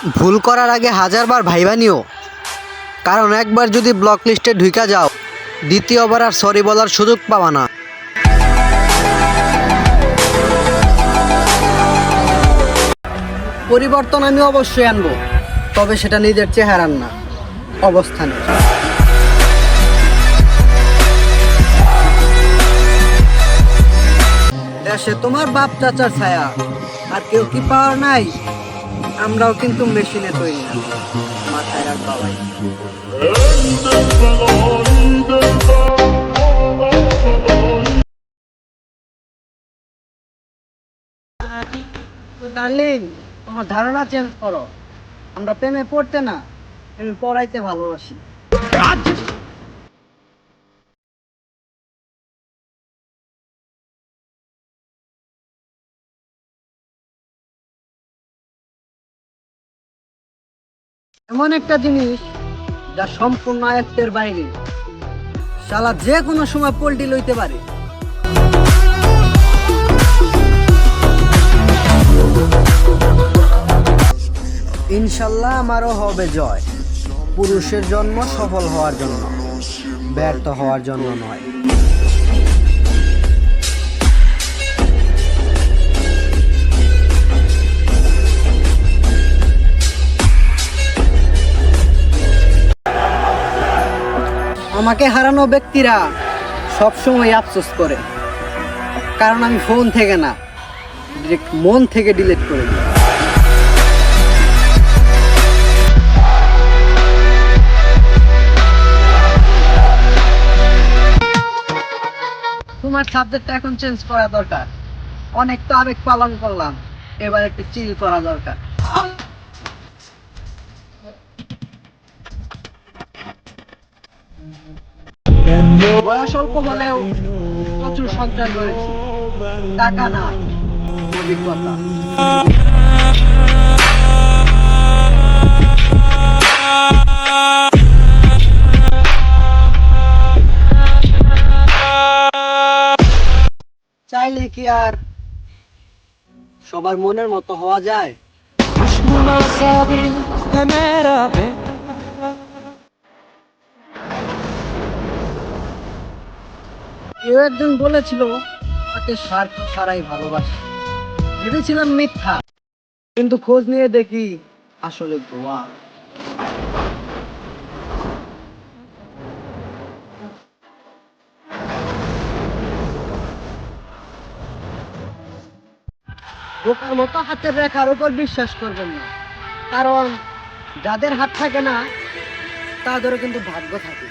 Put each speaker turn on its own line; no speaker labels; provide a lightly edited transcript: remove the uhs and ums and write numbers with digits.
ভুল করার আগে হাজারবার ভাইবা নিও, কারণ একবার যদি ব্লক লিস্টে ঢুকা যাও দ্বিতীয়বার আর সরি বলার সুযোগ পাবা না। পরিবর্তন আমি অবশ্যই আনবো, তবে সেটা নিজের চেহারার না, অবস্থানে। দেশে তোমার বাপ চাচার ছায়া, আর কেউ কি পাওয়ার নাই? আমরাও কিন্তু মেশিনে তৈরি না, মাথায় রাখবা ভাই। ডার্লিং, তোমার ধারণা চেঞ্জ করো। আমরা প্রেমে পড়তে না, প্রেমে পড়াইতে ভালোবাসি। এমন একটা জিনিস যা সম্পূর্ণ আয়ত্তের বাইরে, শালা যে কোনো সময় পোল্টি লইতে পারে। ইনশাল্লাহ আমারও হবে জয়। পুরুষের জন্ম সফল হওয়ার জন্য, ব্যর্থ হওয়ার জন্য নয়। আমাকে হারানো ব্যক্তিরা সবসময় আফসোস করে, কারণ আমি ফোন থেকে না, ডিরেক্ট মন থেকে ডিলিট করে দিই। তোমার সাবজেক্টটা এখন চেঞ্জ করা দরকার। অনেক তো আবেগ পালন করলাম, এবার একটু চিল করা দরকার। বয়স অল্প হলেও প্রচুর সঞ্চয় করেছি, টাকা না, অভিজ্ঞতা। চাইলে কি আর সবার মনের মতো হওয়া যায়? কেউ একজন বলেছিল তাকে স্বার্থ ছাড়াই ভালোবাসে। ভেবেছিলাম মিথ্যা, কিন্তু খোঁজ নিয়ে দেখি আসলে ভুয়া। বোকার মতো হাতের রেখার উপর বিশ্বাস করবেন না, কারণ যাদের হাত থাকে না তাদেরও কিন্তু ভাগ্য থাকে।